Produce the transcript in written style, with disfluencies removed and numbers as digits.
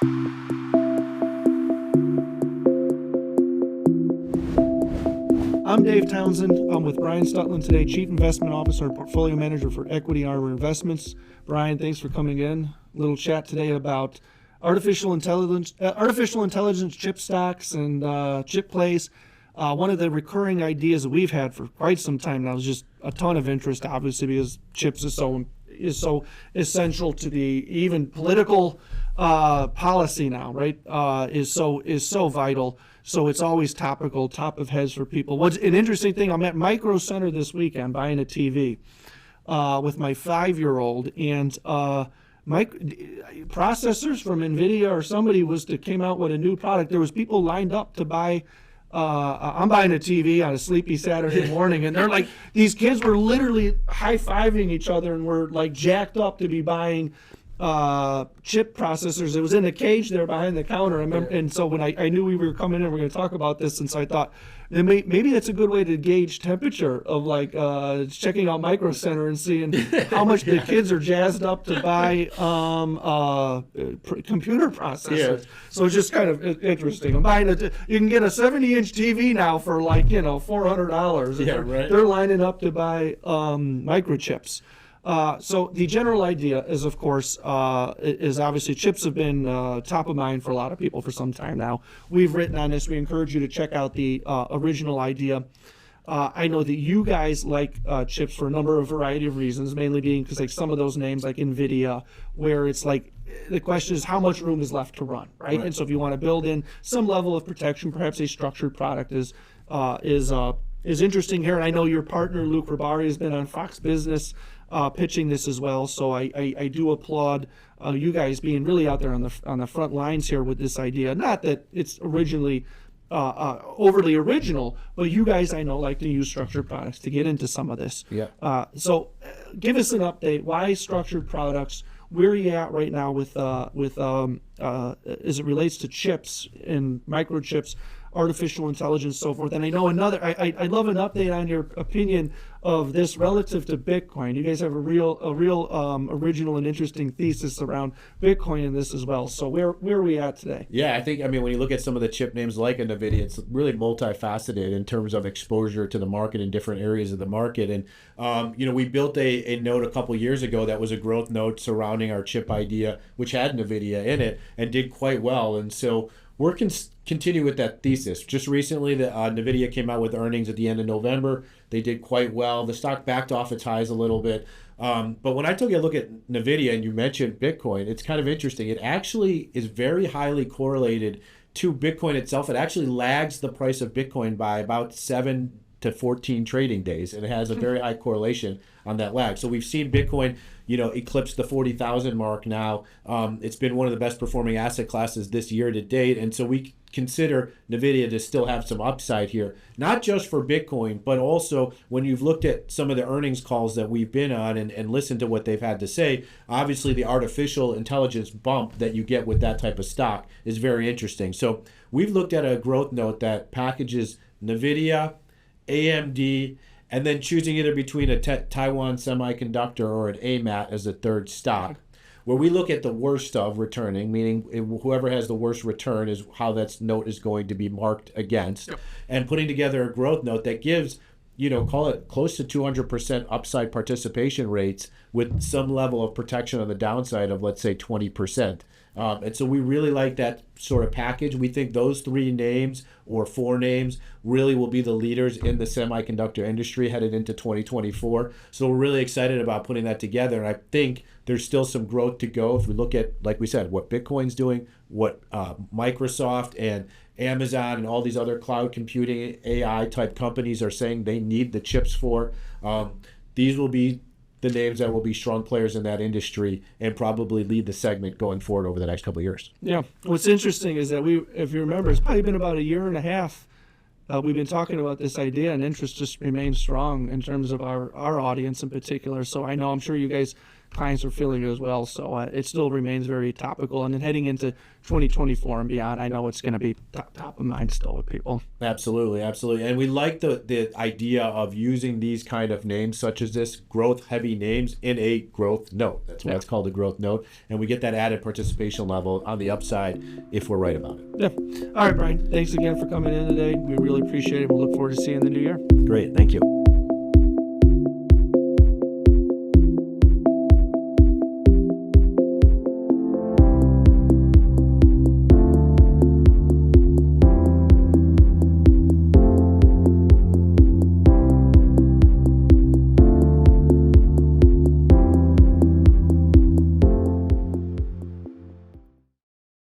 I'm Dave Townsend. I'm with Brian Stutland today, Chief Investment Officer and Portfolio Manager for Equity Arbor Investments. Brian, thanks for coming in. A little chat today about artificial intelligence chip stocks and chip plays. One of the recurring ideas that we've had for quite some time now is just a ton of interest, obviously, because chips is so essential to the even political policy now, right? Is so vital. So it's always topical, top of heads for people. What's an interesting thing, I'm at Micro Center this weekend buying a TV with my 5-year-old, and processors from NVIDIA or somebody came out with a new product. There was people lined up to buy. I'm buying a TV on a sleepy Saturday morning, and they're like, these kids were literally high-fiving each other and were like jacked up to be buying chip processors. It was in a cage there behind the counter. I remember, and so when I knew we were coming in, we were going to talk about this, and so I thought maybe that's a good way to gauge temperature of like checking out Micro Center and seeing how much the kids are jazzed up to buy computer processors. So it's just kind of interesting. I'm buying you can get a 70-inch TV now for like $400. Yeah, right. They're lining up to buy microchips. So the general idea is, of course, is obviously chips have been top of mind for a lot of people for some time now. We've written on this. We encourage you to check out the original idea. I know that you guys like chips for a variety of reasons, mainly being because like some of those names like NVIDIA, where it's like the question is how much room is left to run, right? And so if you want to build in some level of protection, perhaps a structured product is interesting here. And I know your partner Luke Rabari has been on Fox Business pitching this as well, so I do applaud you guys being really out there on the front lines here with this idea. Not that it's originally overly original, but you guys I know like to use structured products to get into some of this. Yeah. So give us an update. Why structured products? Where are you at right now with as it relates to chips and microchips, artificial intelligence, so forth? And I know I'd love an update on your opinion of this relative to Bitcoin. You guys have a real original and interesting thesis around Bitcoin in this as well. So where are we at today? Yeah, I mean, when you look at some of the chip names like a NVIDIA, it's really multifaceted in terms of exposure to the market in different areas of the market. And, we built a note a couple years ago that was a growth note surrounding our chip idea, which had NVIDIA in it and did quite well. And so we're continue with that thesis. Just recently, the NVIDIA came out with earnings at the end of November. They did quite well. The stock backed off its highs a little bit. But when I took a look at NVIDIA and you mentioned Bitcoin, it's kind of interesting. It actually is very highly correlated to Bitcoin itself. It actually lags the price of Bitcoin by about 7 to 14 trading days, and it has a very high correlation on that lag. So we've seen Bitcoin, eclipse the 40,000 mark now. It's been one of the best performing asset classes this year to date, and so we consider NVIDIA to still have some upside here, not just for Bitcoin, but also when you've looked at some of the earnings calls that we've been on and listened to what they've had to say. Obviously, the artificial intelligence bump that you get with that type of stock is very interesting. So we've looked at a growth note that packages NVIDIA, AMD, and then choosing either between a Taiwan Semiconductor or an AMAT as a third stock, where we look at the worst of returning, meaning whoever has the worst return is how that note is going to be marked against, and putting together a growth note that gives, call it close to 200% upside participation rates with some level of protection on the downside of, let's say, 20%. And so we really like that sort of package. We think those 3 names or 4 names really will be the leaders in the semiconductor industry headed into 2024. So we're really excited about putting that together. And I think there's still some growth to go. If we look at, like we said, what Bitcoin's doing, what Microsoft and Amazon and all these other cloud computing AI type companies are saying they need the chips for, these will be the names that will be strong players in that industry and probably lead the segment going forward over the next couple of years. Yeah. What's interesting is that if you remember, it's probably been about a year and a half we've been talking about this idea, and interest just remains strong in terms of our audience in particular. So I'm sure you guys clients are feeling it as well. So it still remains very topical. And then heading into 2024 and beyond, I know it's going to be top of mind still with people. Absolutely, absolutely. And we like the idea of using these kind of names, such as this, growth heavy names, in a growth note. That's why it's called a growth note. And we get that added participation level on the upside if we're right about it. Yeah. All right, Brian. Thanks again for coming in today. We really appreciate it. We'll look forward to seeing you in the new year. Great. Thank you.